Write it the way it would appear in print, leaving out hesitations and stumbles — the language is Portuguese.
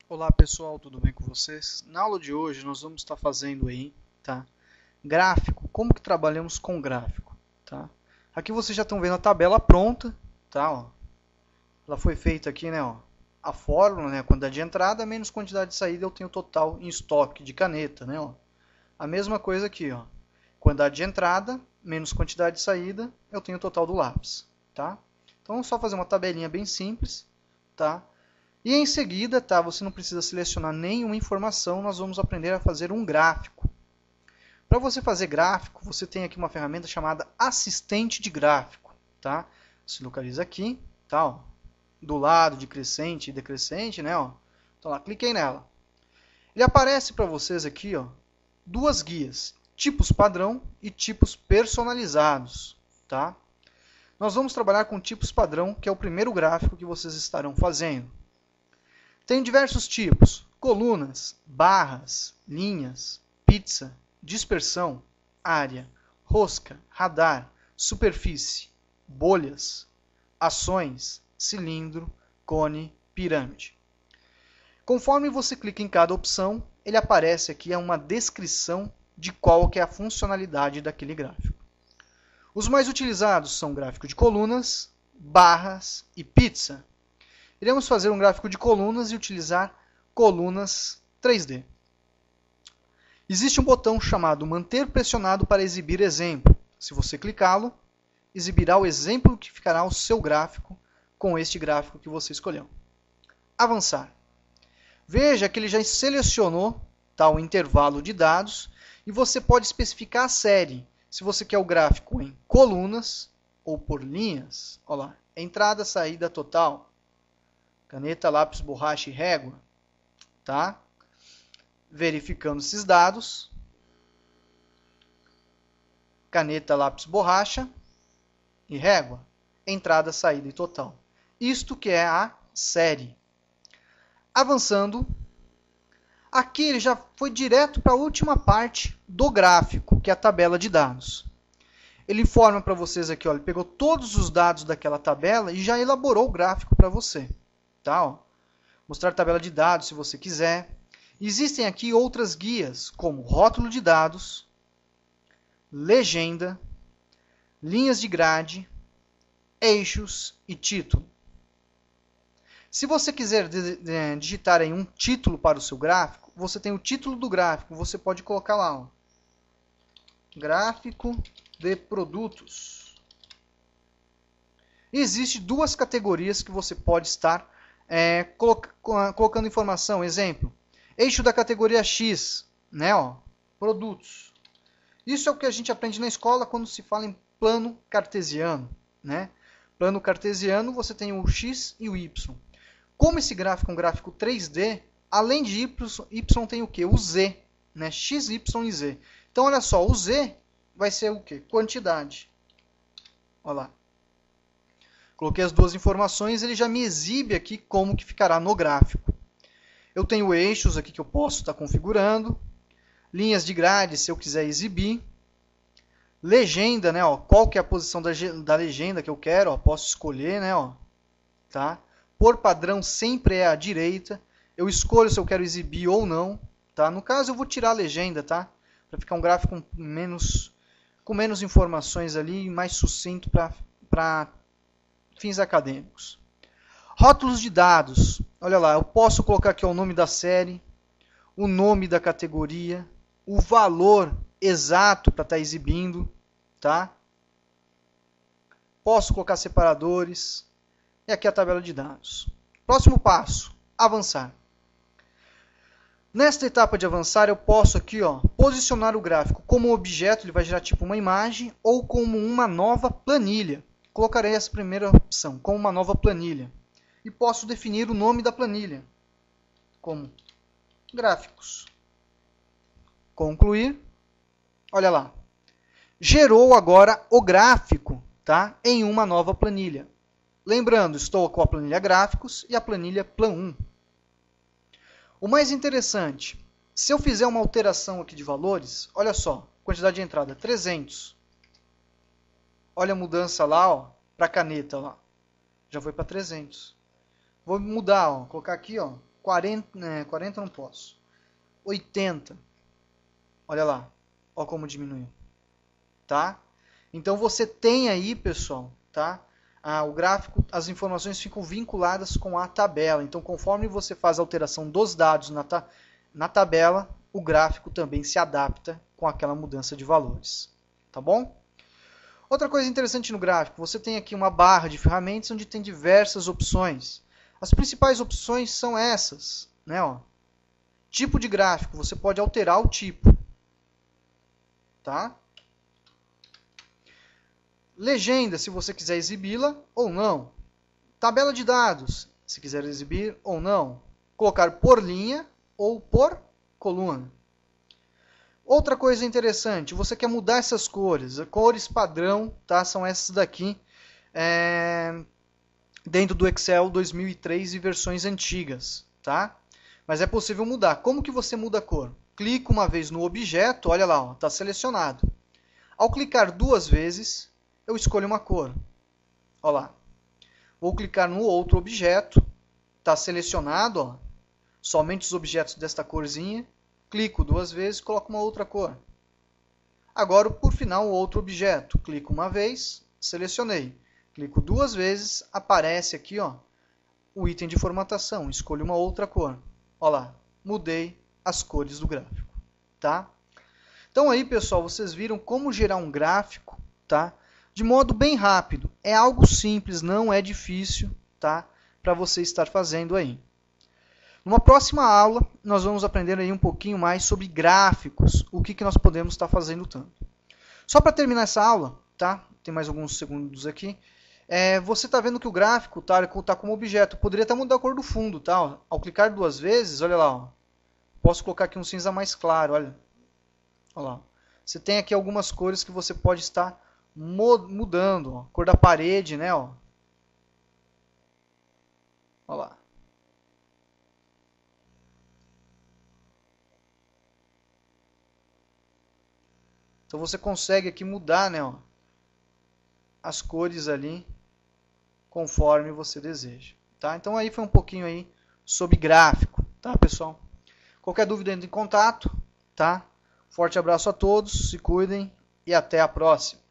Olá pessoal, tudo bem com vocês? Na aula de hoje nós vamos estar fazendo aí, tá? Gráfico, como que trabalhamos com gráfico, tá? Aqui vocês já estão vendo a tabela pronta, tá? Ó, ela foi feita aqui, né? Ó, a fórmula, né? Quantidade de entrada menos quantidade de saída, eu tenho o total em estoque de caneta, né? Ó, a mesma coisa aqui, ó. Quantidade de entrada menos quantidade de saída, eu tenho o total do lápis, tá? Então é só fazer uma tabelinha bem simples, tá? E em seguida, tá, você não precisa selecionar nenhuma informação, nós vamos aprender a fazer um gráfico. Para você fazer gráfico, você tem aqui uma ferramenta chamada assistente de gráfico. Tá? Se localiza aqui, tá, ó, do lado de crescente e decrescente, né, ó. Então lá, cliquei nela. Ele aparece para vocês aqui, ó, duas guias, tipos padrão e tipos personalizados. Tá? Nós vamos trabalhar com tipos padrão, que é o primeiro gráfico que vocês estarão fazendo. Tem diversos tipos: colunas, barras, linhas, pizza, dispersão, área, rosca, radar, superfície, bolhas, ações, cilindro, cone, pirâmide. Conforme você clica em cada opção, ele aparece aqui uma descrição de qual que é a funcionalidade daquele gráfico. Os mais utilizados são gráfico de colunas, barras e pizza. Iremos fazer um gráfico de colunas e utilizar colunas 3D. Existe um botão chamado manter pressionado para exibir exemplo. Se você clicá-lo, exibirá o exemplo que ficará o seu gráfico com este gráfico que você escolheu. Avançar. Veja que ele já selecionou o intervalo de dados e você pode especificar a série. Se você quer o gráfico em colunas ou por linhas, olha lá, entrada, saída total. Caneta, lápis, borracha e régua, tá? Verificando esses dados. Caneta, lápis, borracha e régua. Entrada, saída e total. Isto que é a série. Avançando. Aqui ele já foi direto para a última parte do gráfico, que é a tabela de dados. Ele informa para vocês aqui, ó, ele pegou todos os dados daquela tabela e já elaborou o gráfico para você. Tá, ó. Mostrar tabela de dados se você quiser. Existem aqui outras guias, como rótulo de dados, legenda, linhas de grade, eixos e título. Se você quiser digitar aí um título para o seu gráfico, você tem o título do gráfico, você pode colocar lá, ó, gráfico de produtos. Existem duas categorias que você pode estar colocando informação. Exemplo, eixo da categoria X, né, ó, produtos. Isso é o que a gente aprende na escola quando se fala em plano cartesiano, né? Plano cartesiano, você tem o X e o Y. Como esse gráfico é um gráfico 3D, além de Y tem o quê? O Z, né? X, Y e Z. Então, olha só, o Z vai ser o quê? Quantidade. Olha lá. Coloquei as duas informações, ele já me exibe aqui como que ficará no gráfico. Eu tenho eixos aqui que eu posso estar configurando, linhas de grade se eu quiser exibir, legenda, né, ó, qual que é a posição da legenda que eu quero, ó, posso escolher, né, ó, tá? Por padrão sempre é à direita, eu escolho se eu quero exibir ou não, tá? No caso eu vou tirar a legenda, tá? Para ficar um gráfico com menos informações ali, mais sucinto para fins acadêmicos. Rótulos de dados. Olha lá, eu posso colocar aqui o nome da série, o nome da categoria, o valor exato para estar exibindo, tá? Posso colocar separadores. E aqui a tabela de dados. Próximo passo, avançar. Nesta etapa de avançar, eu posso aqui, ó, posicionar o gráfico como objeto, ele vai gerar tipo uma imagem, ou como uma nova planilha. Colocarei essa primeira opção, como uma nova planilha. E posso definir o nome da planilha, como gráficos. Concluir. Olha lá. Gerou agora o gráfico, tá, em uma nova planilha. Lembrando, estou com a planilha gráficos e a planilha Plan 1. O mais interessante, se eu fizer uma alteração aqui de valores, olha só, quantidade de entrada 300. Olha a mudança lá, para a caneta, lá. Já foi para 300. Vou mudar, ó, colocar aqui, ó, 40 não posso. 80. Olha lá. Olha como diminuiu. Tá? Então você tem aí, pessoal, tá? O gráfico, as informações ficam vinculadas com a tabela. Então, conforme você faz a alteração dos dados na tabela, o gráfico também se adapta com aquela mudança de valores. Tá bom? Outra coisa interessante no gráfico, você tem aqui uma barra de ferramentas onde tem diversas opções. As principais opções são essas, né? Ó. Tipo de gráfico, você pode alterar o tipo. Tá? Legenda, se você quiser exibi-la ou não. Tabela de dados, se quiser exibir ou não. Colocar por linha ou por coluna. Outra coisa interessante, você quer mudar essas cores. As cores padrão, tá? São essas daqui. Dentro do Excel 2003 e versões antigas. Tá? Mas é possível mudar. Como que você muda a cor? Clico uma vez no objeto, olha lá, está selecionado. Ao clicar duas vezes, eu escolho uma cor. Olha lá. Vou clicar no outro objeto, está selecionado, ó, somente os objetos desta corzinha. Clico duas vezes, coloco uma outra cor. Agora, por final, o outro objeto. Clico uma vez, selecionei. Clico duas vezes, aparece aqui, ó, o item de formatação. Escolho uma outra cor. Olha lá, mudei as cores do gráfico. Tá? Então aí, pessoal, vocês viram como gerar um gráfico, tá? De modo bem rápido. É algo simples, não é difícil, tá? Para você estar fazendo aí. Numa próxima aula, nós vamos aprender aí um pouquinho mais sobre gráficos, o que nós podemos estar fazendo tanto. Só para terminar essa aula, tá? Tem mais alguns segundos aqui. Você está vendo que o gráfico tá como objeto. Poderia até mudar a cor do fundo, tá? Ao clicar duas vezes, olha lá, ó. Posso colocar aqui um cinza mais claro, olha. Olha lá. Você tem aqui algumas cores que você pode estar mudando. Ó. Cor da parede, né? Ó. Olha lá. Então você consegue aqui mudar, né, ó, as cores ali conforme você deseja. Tá? Então aí foi um pouquinho aí sobre gráfico, tá, pessoal? Qualquer dúvida, entre em contato, tá? Forte abraço a todos, se cuidem e até a próxima.